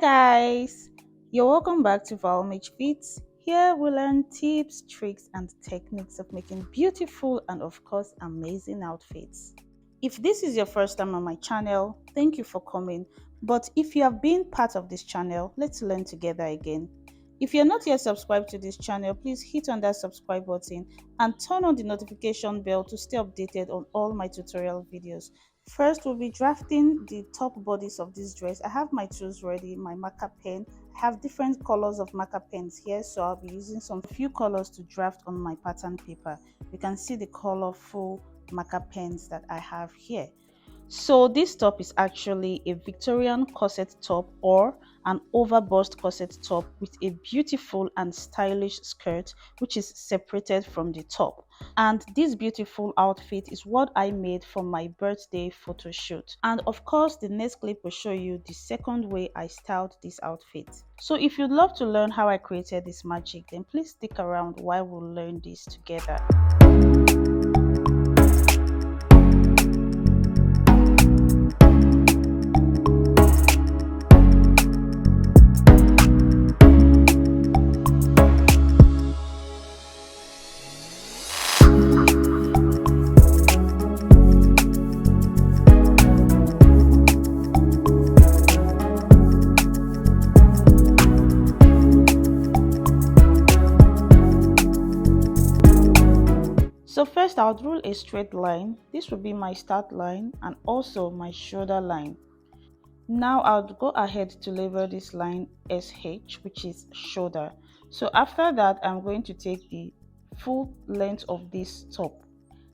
Guys, you're welcome back to Valmage Fits. Here we learn tips, tricks, and techniques of making beautiful and of course amazing outfits. If this is your first time on my channel, thank you for coming. But if you have been part of this channel, let's learn together again. If you're not yet subscribed to this channel, please hit on that subscribe button and turn on the notification bell to stay updated on all my tutorial videos. First, we'll be drafting the top bodies of this dress. I have my tools ready, my marker pen. I have different colors of marker pens here, so I'll be using some few colors to draft on my pattern paper. You can see the colorful marker pens that I have here. So this top is actually a Victorian corset top or an overbust corset top with a beautiful and stylish skirt which is separated from the top. And this beautiful outfit is what I made for my birthday photo shoot. And of course, the next clip will show you the second way I styled this outfit. So if you'd love to learn how I created this magic, then please stick around while we learn this together. So first I'll draw a straight line. This will be my start line and also my shoulder line. Now I'll go ahead to label this line SH, which is shoulder. So after that, I'm going to take the full length of this top.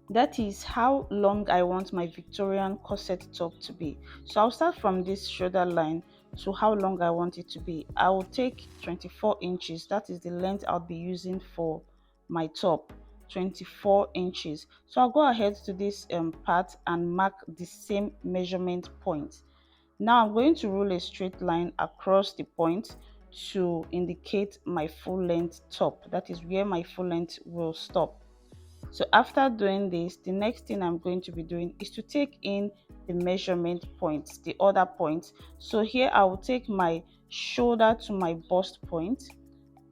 That is how long I want my Victorian corset top to be. So I'll start from this shoulder line to how long I want it to be. I will take 24 inches. That is the length I'll be using for my top. 24 inches. So I'll go ahead to this part and mark the same measurement point. Now I'm going to rule a straight line across the point to indicate my full length top. That is where my full length will stop. So after doing this, the next thing I'm going to be doing is to take in the measurement points, the other points. So here I will take my shoulder to my bust point.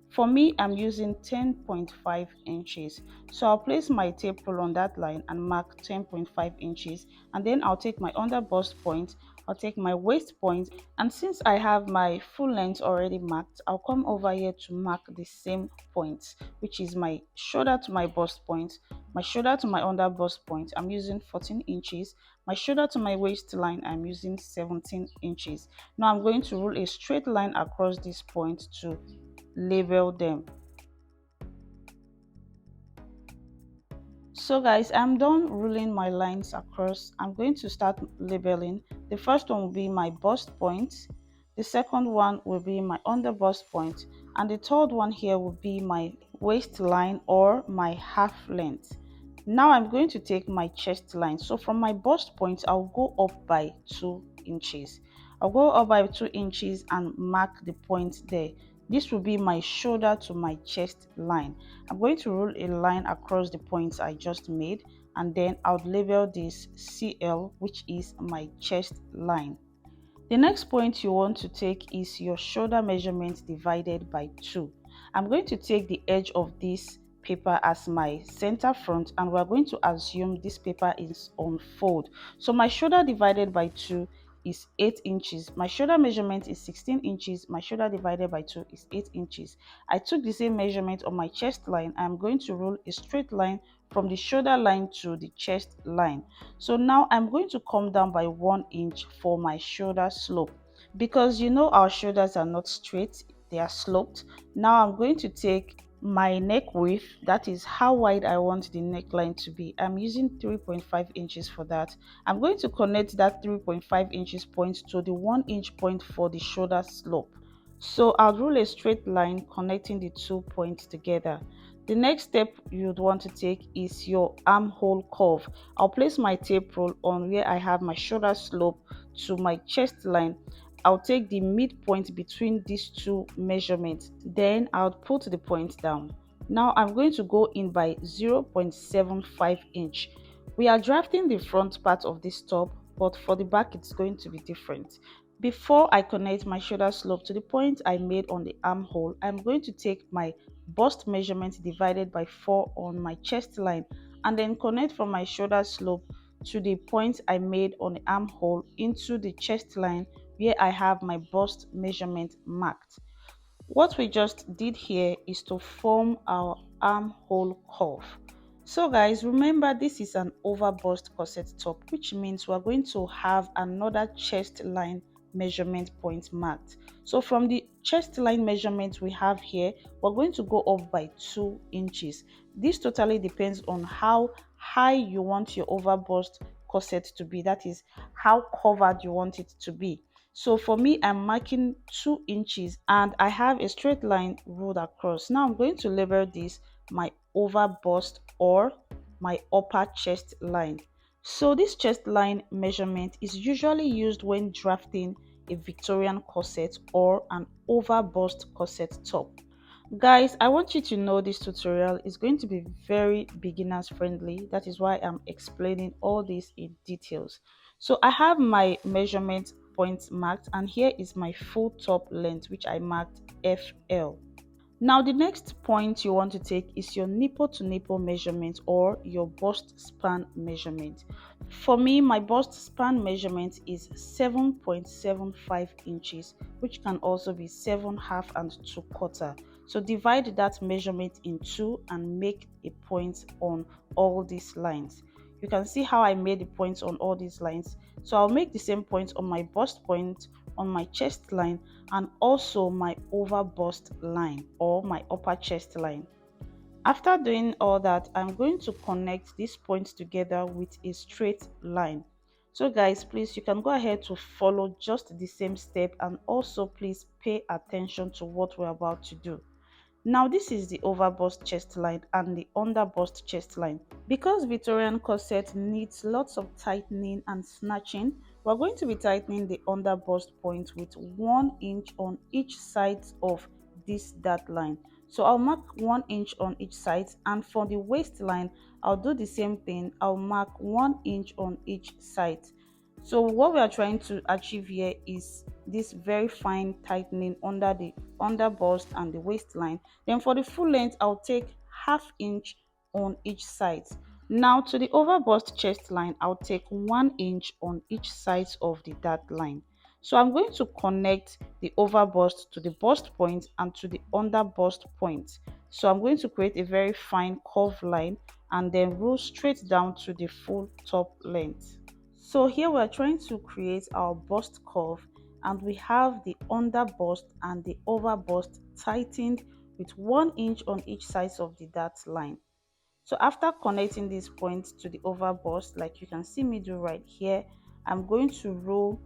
For me, I'm using 10.5 inches. So I'll place my tape rule on that line and mark 10.5 inches. And then I'll take my under bust point, I'll take my waist point, and since I have my full length already marked, I'll come over here to mark the same points, which is my shoulder to my bust point, my shoulder to my under bust point, I'm using 14 inches, my shoulder to my waistline, I'm using 17 inches. Now I'm going to rule a straight line across this point to label them. So guys, I'm done ruling my lines across. I'm going to start labeling. The first one will be my bust point, the second one will be my under bust point, and the third one here will be my waistline or my half length. Now I'm going to take my chest line. So from my bust point, I'll go up by 2 inches. I'll go up by 2 inches and mark the point there. This will be my shoulder to my chest line. I'm going to rule a line across the points I just made, and then I'll label this CL, which is my chest line. The next point you want to take is your shoulder measurement divided by 2. I'm going to take the edge of this paper as my center front, and we're going to assume this paper is on fold. So my shoulder divided by 2 is 8 inches. My shoulder measurement is 16 inches. My shoulder divided by 2 is 8 inches. I took the same measurement on my chest line. I'm going to rule a straight line from the shoulder line to the chest line. So now I'm going to come down by 1 inch for my shoulder slope, because you know our shoulders are not straight, they are sloped. Now I'm going to take my neck width, that is how wide I want the neckline to be. I'm using 3.5 inches for that. I'm going to connect that 3.5 inches point to the 1 inch point for the shoulder slope. So I'll rule a straight line connecting the 2 points together. The next step you'd want to take is your armhole curve. I'll place my tape rule on where I have my shoulder slope to my chest line. I'll take the midpoint between these two measurements, then I'll put the point down. Now I'm going to go in by 0.75 inch. We are drafting the front part of this top, but for the back it's going to be different. Before I connect my shoulder slope to the point I made on the armhole, I'm going to take my bust measurement divided by 4 on my chest line and then connect from my shoulder slope to the point I made on the armhole into the chest line where I have my bust measurement marked. What we just did here is to form our armhole curve. So guys, remember this is an overbust corset top, which means we're going to have another chest line measurement point marked. So from the chest line measurement we have here, we're going to go up by 2 inches. This totally depends on how high you want your overbust corset to be, that is how covered you want it to be. So for me, I'm marking 2 inches and I have a straight line ruled across. Now I'm going to label this my over bust or my upper chest line. So this chest line measurement is usually used when drafting a Victorian corset or an over bust corset top. Guys, I want you to know this tutorial is going to be very beginners friendly. That is why I'm explaining all this in details. So I have my measurement points marked and here is my full top length, which I marked FL. Now the next point you want to take is your nipple to nipple measurement or your bust span measurement. For me, my bust span measurement is 7.75 inches, which can also be 7.5 and 2/4. So divide that measurement in two and make a point on all these lines. You can see how I made the points on all these lines. So I'll make the same point on my bust point, on my chest line, and also my over bust line or my upper chest line. After doing all that, I'm going to connect these points together with a straight line. So guys, please, you can go ahead to follow just the same step and also please pay attention to what we're about to do. Now this is the overbust chest line and the underbust chest line. Because Victorian corset needs lots of tightening and snatching, we're going to be tightening the underbust point with 1 inch on each side of this dart line. So I'll mark 1 inch on each side, and for the waistline I'll do the same thing. I'll mark 1 inch on each side. So what we are trying to achieve here is this very fine tightening under the under bust and the waistline. Then for the full length, I'll take half inch on each side. Now to the over bust chest line, I'll take 1 inch on each side of the dart line. So I'm going to connect the over bust to the bust point and to the under bust point. So I'm going to create a very fine curve line and then roll straight down to the full top length. So here we're trying to create our bust curve and we have the under bust and the over bust tightened with 1 inch on each side of the dart line. So after connecting these points to the over bust, like you can see me do right here, I'm going to roll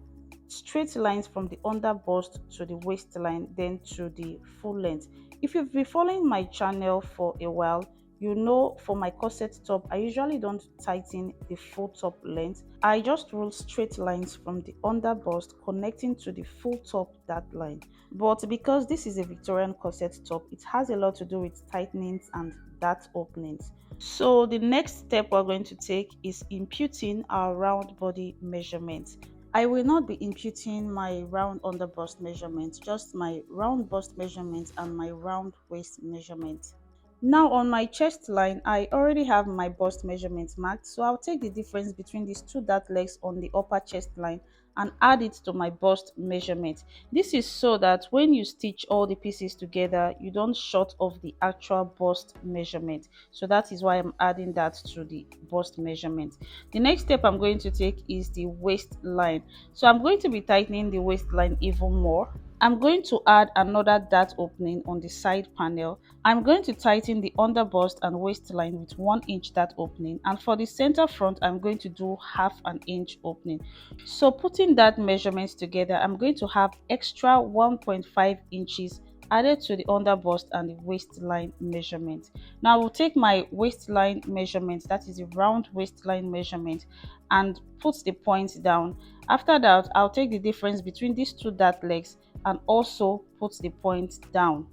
straight lines from the under bust to the waistline, then to the full length. If you've been following my channel for a while, you know for my corset top I usually don't tighten the full top length. I just roll straight lines from the under bust connecting to the full top dart line. But because this is a Victorian corset top, it has a lot to do with tightenings and dart openings. So the next step we're going to take is imputing our round body measurements. I will not be imputing my round under bust measurement, just my round bust measurement and my round waist measurement. Now on my chest line, I already have my bust measurements marked, so I'll take the difference between these two dart legs on the upper chest line and add it to my bust measurement. This is so that when you stitch all the pieces together, you don't short off the actual bust measurement. So that is why I'm adding that to the bust measurement. The next step I'm going to take is the waistline. So I'm going to be tightening the waistline even more. I'm going to add another dart opening on the side panel. I'm going to tighten the under bust and waistline with 1 inch dart opening, and for the center front I'm going to do half an inch opening. So putting that measurements together, I'm going to have extra 1.5 inches added to the under bust and the waistline measurement. Now I will take my waistline measurement, that is a round waistline measurement, and put the points down. After that, I'll take the difference between these two dart legs and also put the points down.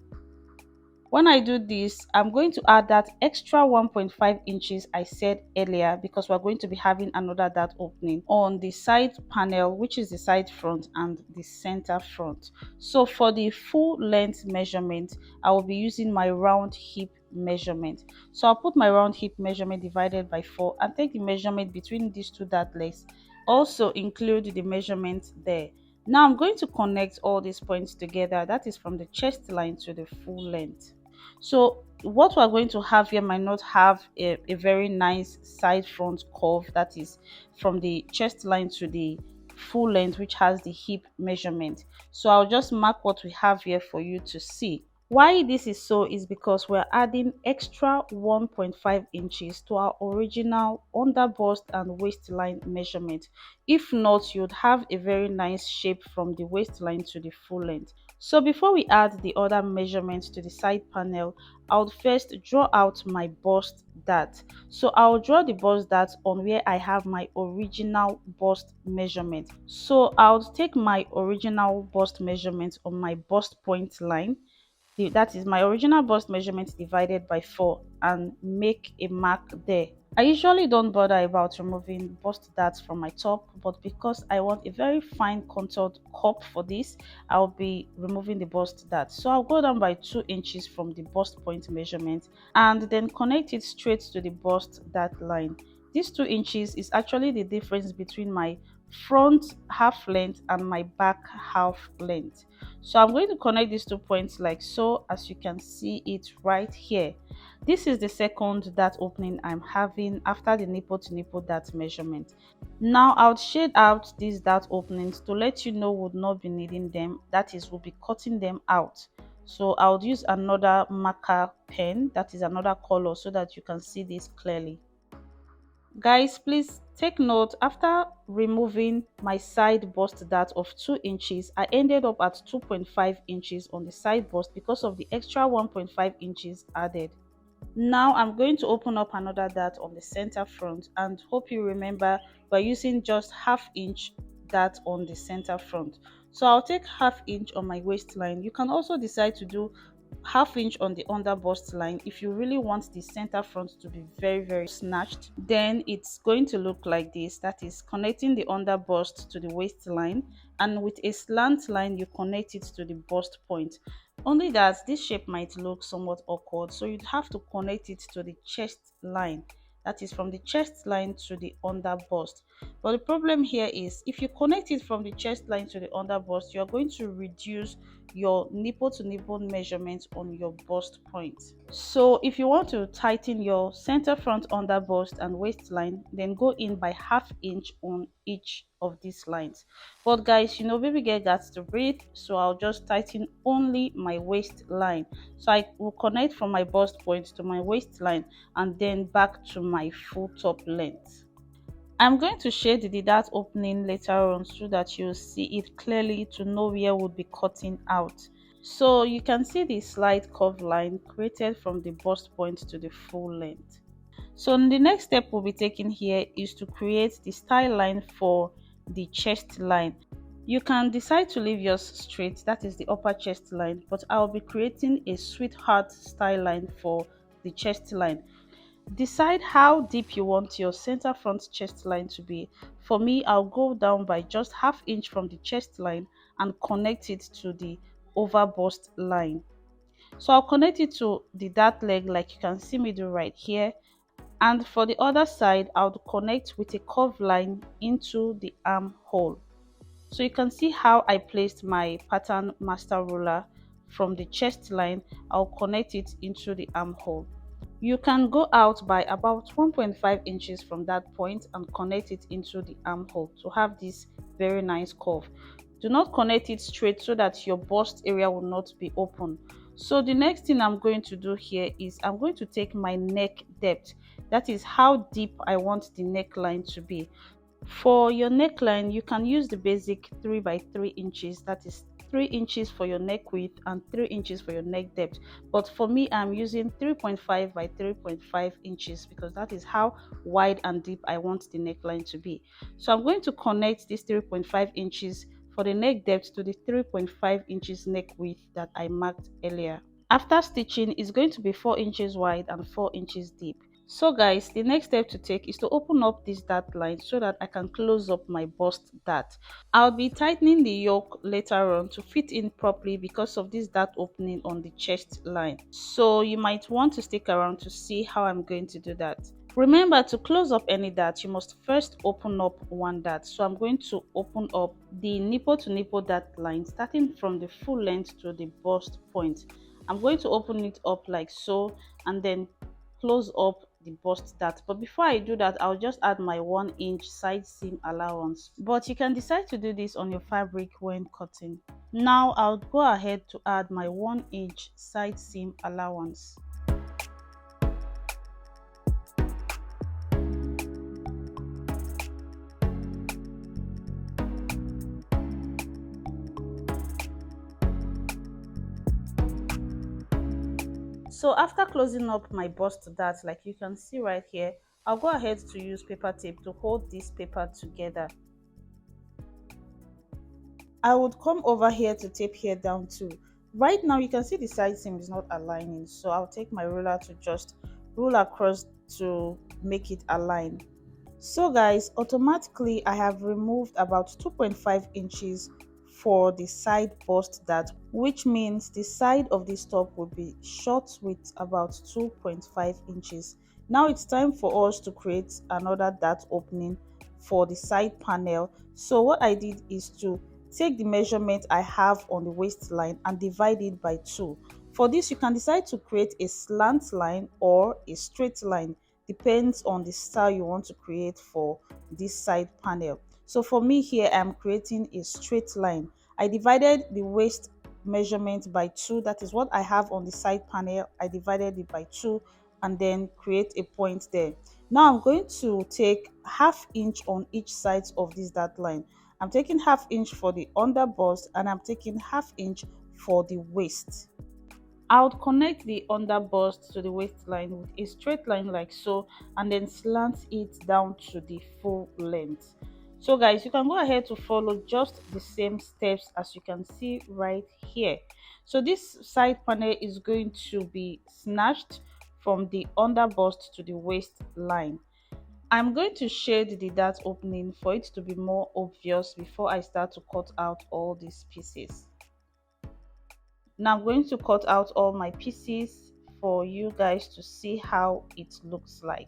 When I do this, I'm going to add that extra 1.5 inches I said earlier, because we're going to be having another dart opening on the side panel, which is the side front and the center front. So for the full length measurement, I will be using my round hip measurement. So I'll put my round hip measurement divided by 4 and take the measurement between these two dart legs. Also include the measurement there. Now I'm going to connect all these points together, that is from the chest line to the full length. So what we're going to have here might not have a very nice side front curve, that is from the chest line to the full length, which has the hip measurement. So I'll just mark what we have here for you to see. Why this is so is because we're adding extra 1.5 inches to our original under bust and waistline measurement. If not, you'd have a very nice shape from the waistline to the full length. So before we add the other measurements to the side panel, I'll first draw out my bust dart. So I'll draw the bust dart on where I have my original bust measurement. So I'll take my original bust measurement on my bust point line, that is my original bust measurement divided by 4, and make a mark there. I usually don't bother about removing bust darts from my top, but because I want a very fine contoured cup for this, I'll be removing the bust dart. So I'll go down by 2 inches from the bust point measurement and then connect it straight to the bust dart line. This 2 inches is actually the difference between my front half length and my back half length. So I'm going to connect these 2 points like so, as you can see it right here. This is the second dart opening I'm having after the nipple to nipple dart measurement. Now I'll shade out these dart openings to let you know we'll not be needing them, that is, we'll be cutting them out. So I'll use another marker pen, that is another color, so that you can see this clearly. Guys, please take note, after removing my side bust dart of 2 inches, I ended up at 2.5 inches on the side bust because of the extra 1.5 inches added. Now I'm going to open up another dart on the center front, and hope you remember we're using just half inch dart on the center front. So I'll take half inch on my waistline. You can also decide to do half inch on the under bust line if you really want the center front to be very snatched. Then it's going to look like this, that is connecting the under bust to the waistline, and with a slant line you connect it to the bust point. Only that this shape might look somewhat awkward, so you'd have to connect it to the chest line, that is from the chest line to the under bust. But the problem here is, if you connect it from the chest line to the under bust, you're going to reduce your nipple to nipple measurement on your bust point. So if you want to tighten your center front under bust and waistline, then go in by half inch on each of these lines. But guys, you know, baby girl got to breathe, so I'll just tighten only my waistline. So I will connect from my bust point to my waistline and then back to my full top length. I'm going to shade the dart opening later on so that you'll see it clearly to know where we'll be cutting out. So you can see the slight curve line created from the bust point to the full length. So the next step we'll be taking here is to create the style line for the chest line. You can decide to leave yours straight, that is the upper chest line, but I'll be creating a sweetheart style line for the chest line. Decide how deep you want your center front chest line to be. For me, I'll go down by just half inch from the chest line and connect it to the over bust line. So I'll connect it to the dart leg like you can see me do right here. And for the other side, I'll connect with a curve line into the armhole. So you can see how I placed my pattern master ruler from the chest line. I'll connect it into the armhole. You can go out by about 1.5 inches from that point and connect it into the armhole to have this very nice curve. Do not connect it straight so that your bust area will not be open. So the next thing I'm going to do here is I'm going to take my neck depth, that is how deep I want the neckline to be. For your neckline, you can use the basic 3 by 3 inches, that is 3 inches for your neck width and 3 inches for your neck depth. But for me, I'm using 3.5 by 3.5 inches because that is how wide and deep I want the neckline to be. So I'm going to connect this 3.5 inches for the neck depth to the 3.5 inches neck width that I marked earlier. After stitching, it's going to be 4 inches wide and 4 inches deep. So guys, the next step to take is to open up this dart line so that I can close up my bust dart. I'll be tightening the yoke later on to fit in properly because of this dart opening on the chest line. So you might want to stick around to see how I'm going to do that. Remember, to close up any dart, you must first open up one dart. So I'm going to open up the nipple to nipple dart line starting from the full length to the bust point. I'm going to open it up like so and then close up the bust dart. But before I do that, I'll just add my 1-inch side seam allowance, but you can decide to do this on your fabric when cutting. Now I'll go ahead to add my 1-inch side seam allowance. So after closing up my bust dart, like you can see right here, I'll go ahead to use paper tape to hold this paper together. I would come over here to tape here down too. Right now you can see the side seam is not aligning, so I'll take my ruler to just rule across to make it align. So guys, automatically I have removed about 2.5 inches for the side bust dart, which means the side of this top will be short with about 2.5 inches. Now it's time for us to create another dart opening for the side panel. So what I did is to take the measurement I have on the waistline and divide it by 2. For this, you can decide to create a slant line or a straight line, depends on the style you want to create for this side panel. So for me here, I'm creating a straight line. I divided the waist measurement by 2. That is what I have on the side panel. I divided it by 2 and then create a point there. Now I'm going to take ½ inch on each side of this dart line. I'm taking ½ inch for the under bust and I'm taking ½ inch for the waist. I would connect the under bust to the waistline with a straight line like so and then slant it down to the full length. So guys, you can go ahead to follow just the same steps as you can see right here. So this side panel is going to be snatched from the under bust to the waistline. I'm going to shade the dart opening for it to be more obvious before I start to cut out all these pieces. Now I'm going to cut out all my pieces for you guys to see how it looks like.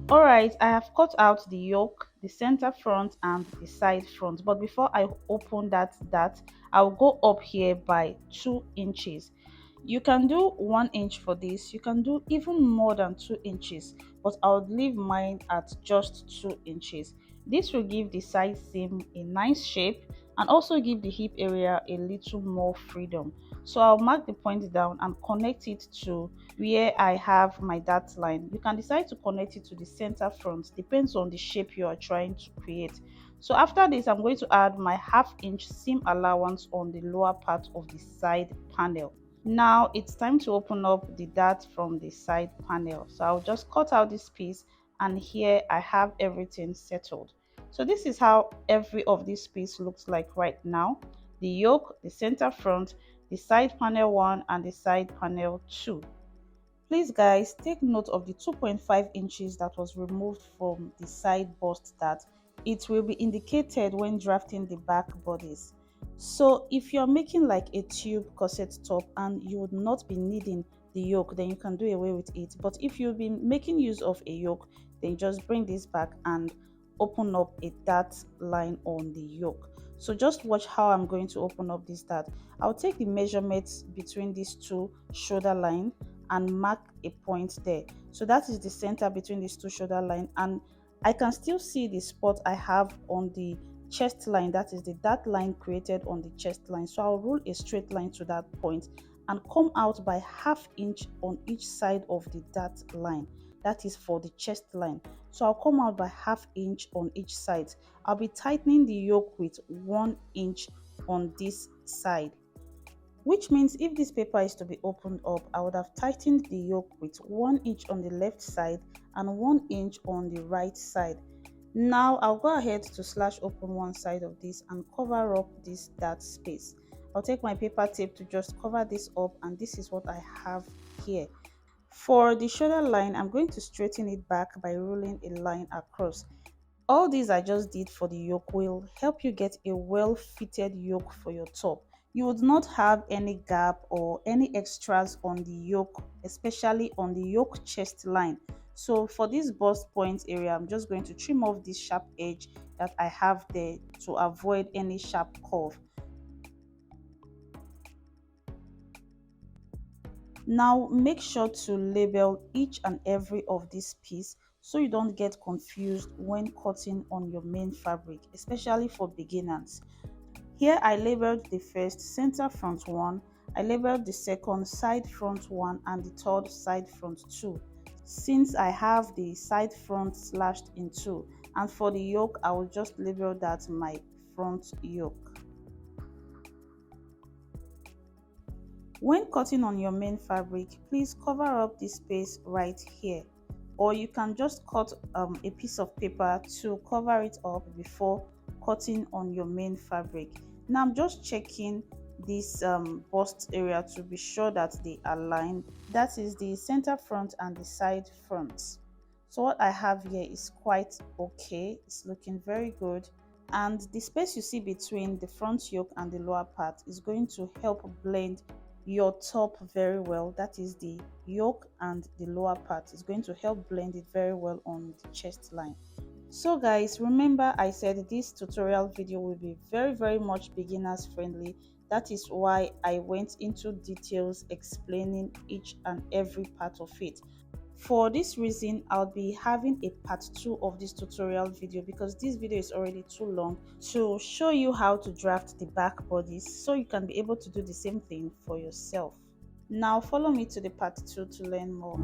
Alright, I have cut out the yoke, the center front and the side front, but before I open that dart, I'll go up here by 2 inches. You can do 1 inch for this, you can do even more than 2 inches, but I would leave mine at just 2 inches. This will give the side seam a nice shape and also give the hip area a little more freedom. So I'll mark the point down and connect it to where I have my dart line. You can decide to connect it to the center front, depends on the shape you are trying to create. So after this, I'm going to add my ½ inch seam allowance on the lower part of the side panel. Now it's time to open up the dart from the side panel. So I'll just cut out this piece and here I have everything settled. So this is how every of this piece looks like right now. The yoke, the center front, the side panel 1 and the side panel 2. Please guys, take note of the 2.5 inches that was removed from the side bust dart. It will be indicated when drafting the back bodies. So if you're making like a tube corset top and you would not be needing the yoke, then you can do away with it. But if you've been making use of a yoke, then just bring this back and open up a dart line on the yoke. So just watch how I'm going to open up this dart. I'll take the measurements between these two shoulder lines and mark a point there. So that is the center between these two shoulder lines, and I can still see the spot I have on the chest line, that is the dart line created on the chest line. So I'll rule a straight line to that point and come out by ½ inch on each side of the dart line. That is for the chest line. So I'll come out by ½ inch on each side. I'll be tightening the yoke with 1 inch on this side, which means if this paper is to be opened up, I would have tightened the yoke with 1 inch on the left side and 1 inch on the right side. Now I'll go ahead to slash open one side of this and cover up this dark space. I'll take my paper tape to just cover this up, and this is what I have here. For the shoulder line, I'm going to straighten it back by rolling a line across. All these I just did for the yoke will help you get a well fitted yoke for your top. You would not have any gap or any extras on the yoke, especially on the yoke chest line. So for this bust point area, I'm just going to trim off this sharp edge that I have there to avoid any sharp curve. Now make sure to label each and every of this piece so you don't get confused when cutting on your main fabric, especially for beginners. Here I labeled the first center front one, I labeled the second side front one, and the third side front two, since I have the side front slashed in two. And for the yoke, I will just label that my front yoke. When cutting on your main fabric, please cover up this space right here, or you can just cut a piece of paper to cover it up before cutting on your main fabric. Now I'm just checking this bust area to be sure that they align. That is the center front and the side front. So what I have here is quite okay. It's looking very good, and the space you see between the front yoke and the lower part is going to help blend your top very well. That is the yoke, and the lower part is going to help blend it very well on the chest line. So guys, remember I said this tutorial video will be very much beginners friendly. That is why I went into details explaining each and every part of it. For this reason, I'll be having a part 2 of this tutorial video, because this video is already too long, to show you how to draft the back bodies so you can be able to do the same thing for yourself. Now follow me to the part 2 to learn more.